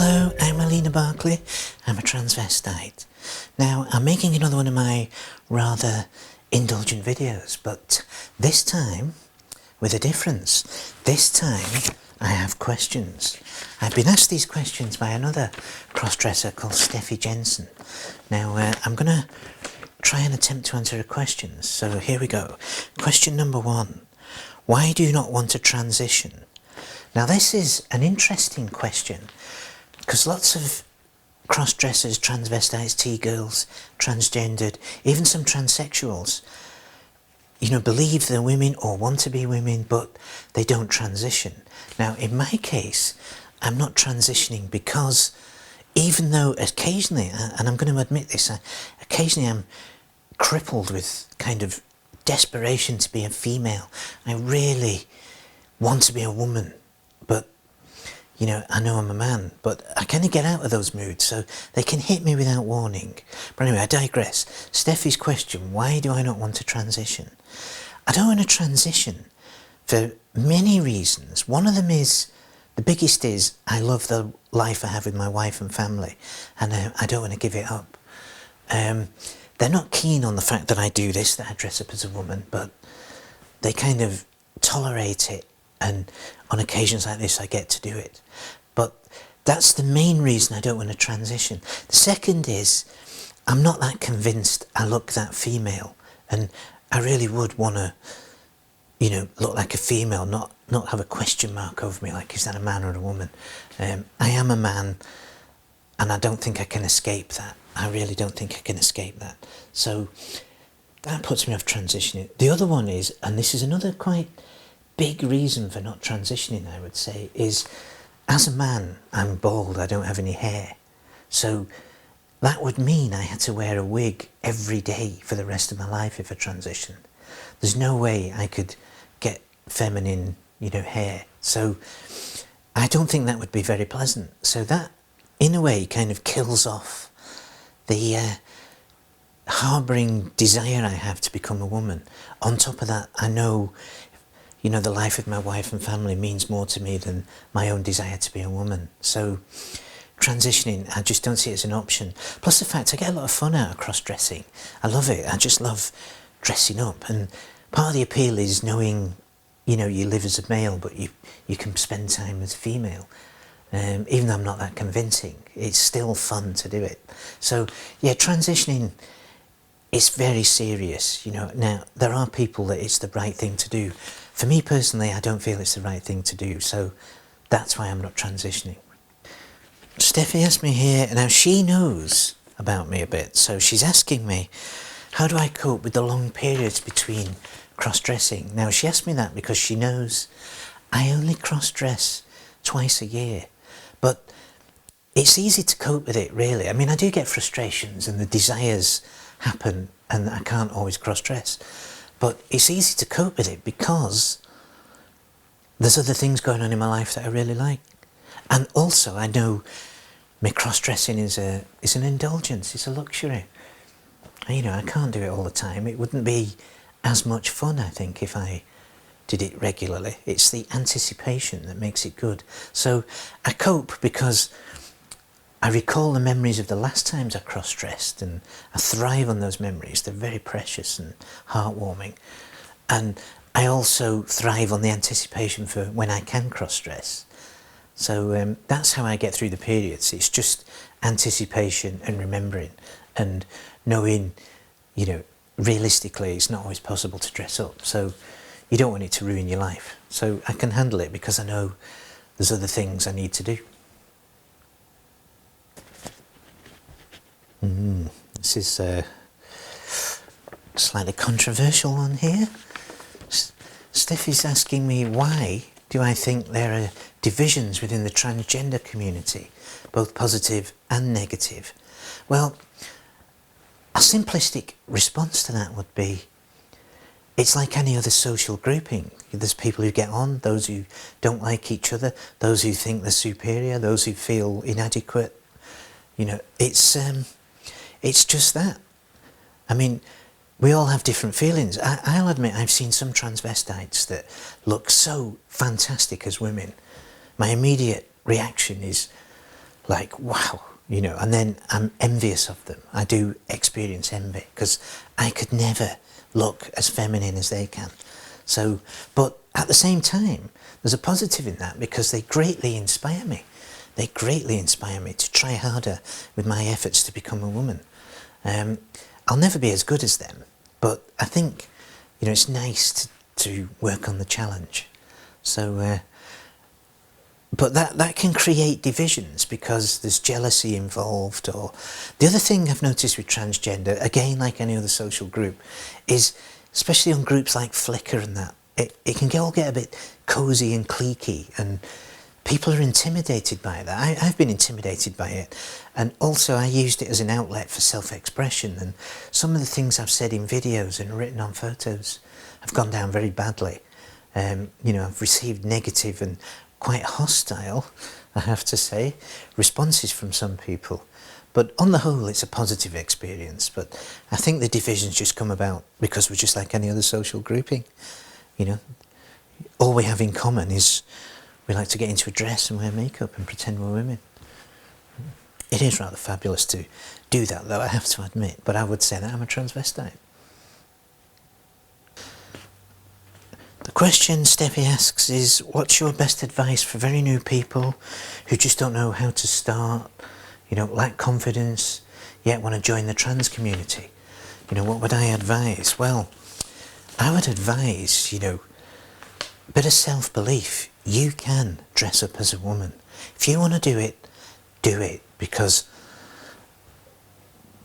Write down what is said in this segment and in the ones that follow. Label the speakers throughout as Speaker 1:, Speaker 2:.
Speaker 1: Hello, I'm Helene Barclay. I'm a transvestite. Now, I'm making another one of my rather indulgent videos, but this time with a difference. This time I have questions. I've been asked these questions by another crossdresser called Steffi Jensen. Now, I'm going to try and attempt to answer her questions. So here we go. Question number 1. Why do you not want to transition? Now, this is an interesting question, because lots of cross-dressers, transvestites, T-girls, transgendered, even some transsexuals, believe they're women or want to be women, but they don't transition. Now, in my case, I'm not transitioning because even though occasionally, and I'm going to admit this, occasionally I'm crippled with kind of desperation to be a female. I really want to be a woman, but I know I'm a man, but I kind of get out of those moods, so they can hit me without warning. But anyway, I digress. Steffi's question, why do I not want to transition? I don't want to transition for many reasons. One of them is, the biggest is, I love the life I have with my wife and family, and I don't want to give it up. They're not keen on the fact that I do this, that I dress up as a woman, but they kind of tolerate it, and on occasions like this I get to do it. But that's the main reason I don't want to transition. The second is, I'm not that convinced I look that female, and I really would want to, look like a female, not have a question mark over me, like, is that a man or a woman? I am a man, and I don't think I can escape that. I really don't think I can escape that. So that puts me off transitioning. The other one is, and this is another quite big reason for not transitioning, I would say, is as a man, I'm bald, I don't have any hair. So that would mean I had to wear a wig every day for the rest of my life if I transitioned. There's no way I could get feminine, hair. So I don't think that would be very pleasant. So that, in a way, kind of kills off the harbouring desire I have to become a woman. On top of that, I know, the life with my wife and family means more to me than my own desire to be a woman. So transitioning, I just don't see it as an option. Plus the fact I get a lot of fun out of cross-dressing. I love it. I just love dressing up. And part of the appeal is knowing, you live as a male, but you can spend time as a female. Even though I'm not that convincing, it's still fun to do it. So yeah, transitioning is very serious. Now there are people that it's the right thing to do. For me personally, I don't feel it's the right thing to do, so that's why I'm not transitioning. Steffi asked me here, now she knows about me a bit, so she's asking me, how do I cope with the long periods between cross-dressing? Now she asked me that because she knows I only cross-dress twice a year, but it's easy to cope with it, really. I mean, I do get frustrations and the desires happen and I can't always cross-dress, but it's easy to cope with it because there's other things going on in my life that I really like. And also I know my cross-dressing is an indulgence, it's a luxury. I can't do it all the time. It wouldn't be as much fun, I think, if I did it regularly. It's the anticipation that makes it good. So I cope because I recall the memories of the last times I cross-dressed, and I thrive on those memories. They're very precious and heartwarming. And I also thrive on the anticipation for when I can cross-dress. So that's how I get through the periods. It's just anticipation and remembering and knowing, realistically it's not always possible to dress up. So you don't want it to ruin your life. So I can handle it because I know there's other things I need to do. This is a slightly controversial one here. Steffi's asking me, why do I think there are divisions within the transgender community, both positive and negative? Well, a simplistic response to that would be, it's like any other social grouping. There's people who get on, those who don't like each other, those who think they're superior, those who feel inadequate. It's just that. I mean, we all have different feelings. I'll admit I've seen some transvestites that look so fantastic as women. My immediate reaction is, like, wow, you know, and then I'm envious of them. I do experience envy because I could never look as feminine as they can. So, but at the same time, there's a positive in that because they greatly inspire me. They greatly inspire me to try harder with my efforts to become a woman. I'll never be as good as them, but I think, you know, it's nice to work on the challenge. So, but that can create divisions because there's jealousy involved. Or the other thing I've noticed with transgender, again like any other social group, is especially on groups like Flickr and that, it can all get a bit cosy and cliquey, and people are intimidated by that. I've been intimidated by it, and also I used it as an outlet for self-expression, and some of the things I've said in videos and written on photos have gone down very badly. You know, I've received negative and quite hostile, I have to say, responses from some people. But on the whole, it's a positive experience. But I think the divisions just come about because we're just like any other social grouping. You know, all we have in common is we like to get into a dress and wear makeup and pretend we're women. It is rather fabulous to do that, though, I have to admit. But I would say that I'm a transvestite. The question Steffi asks is, what's your best advice for very new people who just don't know how to start, you know, lack confidence, yet want to join the trans community? You know, what would I advise? Well, I would advise, you know, a bit of self-belief. You can dress up as a woman. If you want to do it, because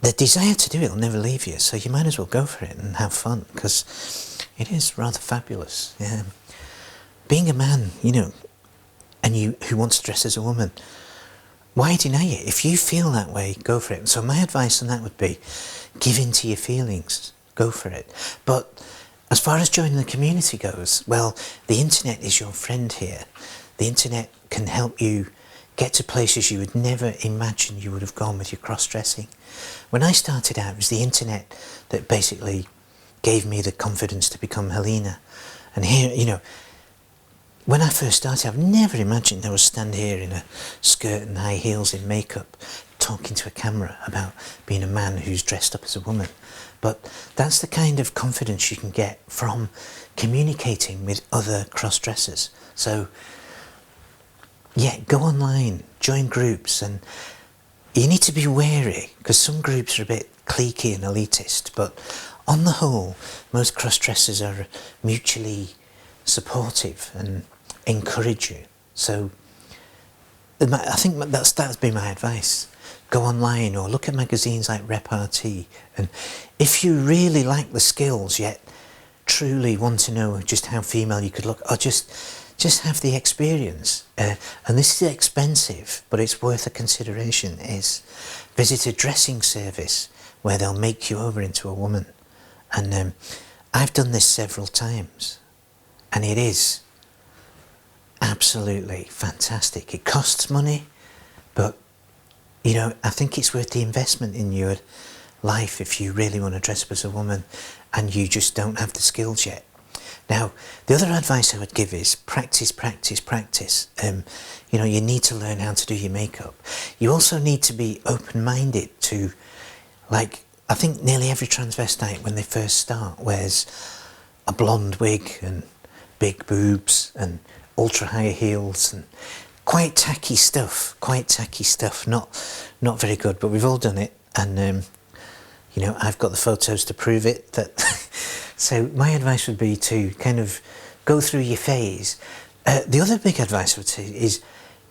Speaker 1: the desire to do it will never leave you, so you might as well go for it and have fun, because it is rather fabulous. Yeah. Being a man, you know, and who wants to dress as a woman, why deny it? If you feel that way, go for it. So my advice on that would be, give in to your feelings, go for it. But as far as joining the community goes, well, the internet is your friend here. The internet can help you get to places you would never imagine you would have gone with your cross-dressing. When I started out, it was the internet that basically gave me the confidence to become Helene. And here, you know, when I first started, I've never imagined I would stand here in a skirt and high heels in makeup, talking to a camera about being a man who's dressed up as a woman. But that's the kind of confidence you can get from communicating with other cross-dressers. So, yeah, go online, join groups, and you need to be wary, because some groups are a bit cliquey and elitist, but on the whole, most cross-dressers are mutually supportive and encourage you. So I think that's been my advice. Go online or look at magazines like Repartee, and if you really like the skills yet truly want to know just how female you could look, or just have the experience, and this is expensive but it's worth a consideration, is visit a dressing service where they'll make you over into a woman. And I've done this several times, and it is absolutely fantastic. It costs money, but you know, I think it's worth the investment in your life if you really want to dress up as a woman and you just don't have the skills yet. Now, the other advice I would give is practice, practice, practice. You know, you need to learn how to do your makeup. You also need to be open-minded to, like, I think nearly every transvestite when they first start wears a blonde wig and big boobs and ultra high heels and quite tacky stuff, not very good, but we've all done it, and you know, I've got the photos to prove it. That so my advice would be to kind of go through your phase. The other big advice I would say is,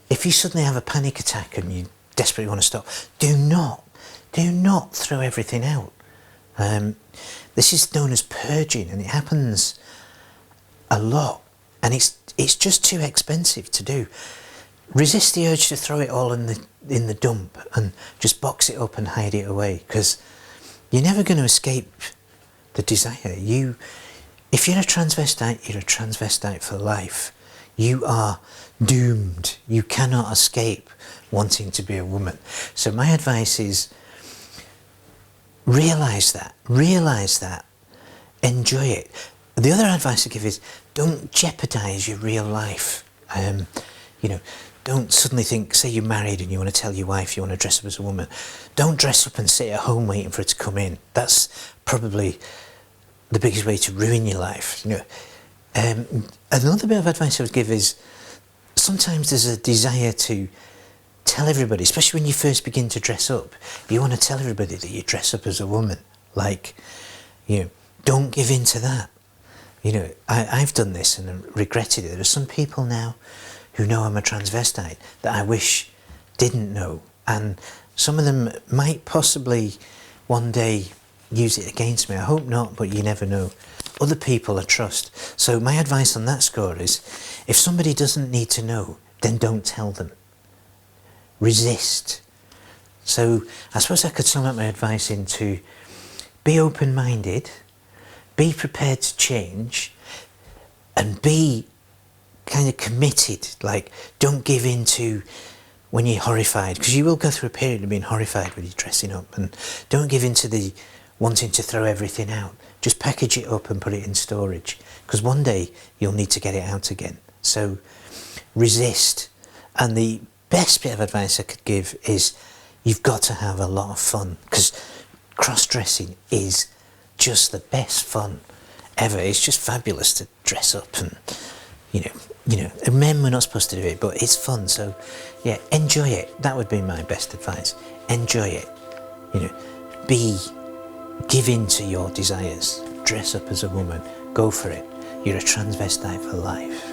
Speaker 1: if you suddenly have a panic attack and you desperately want to stop, do not throw everything out. This is known as purging, and it happens a lot, and it's just too expensive to do. Resist the urge to throw it all in the dump and just box it up and hide it away, because you're never going to escape the desire. If you're a transvestite, you're a transvestite for life. You are doomed. You cannot escape wanting to be a woman. So my advice is, realise that, enjoy it. The other advice I give is, don't jeopardise your real life. You know, don't suddenly think, say you're married and you want to tell your wife you want to dress up as a woman. Don't dress up and sit at home waiting for it to come in. That's probably the biggest way to ruin your life. You know, another bit of advice I would give is sometimes there's a desire to tell everybody, especially when you first begin to dress up, you want to tell everybody that you dress up as a woman. Like, you know, don't give in to that. You know, I've done this and I regretted it. There are some people now who know I'm a transvestite that I wish didn't know, and some of them might possibly one day use it against me. I hope not, but you never know. Other people I trust. So my advice on that score is, if somebody doesn't need to know, then don't tell them. Resist. So I suppose I could sum up my advice into: be open-minded, be prepared to change, and be kind of committed. Like, don't give in to when you're horrified, because you will go through a period of being horrified when you're dressing up, and don't give in to the wanting to throw everything out. Just package it up and put it in storage, because one day you'll need to get it out again. So resist. And the best bit of advice I could give is, you've got to have a lot of fun, because cross-dressing is just the best fun ever. It's just fabulous to dress up, and you know, men were not supposed to do it, but it's fun. So yeah, enjoy it. That would be my best advice. Enjoy it. You know, give in to your desires. Dress up as a woman. Go for it. You're a transvestite for life.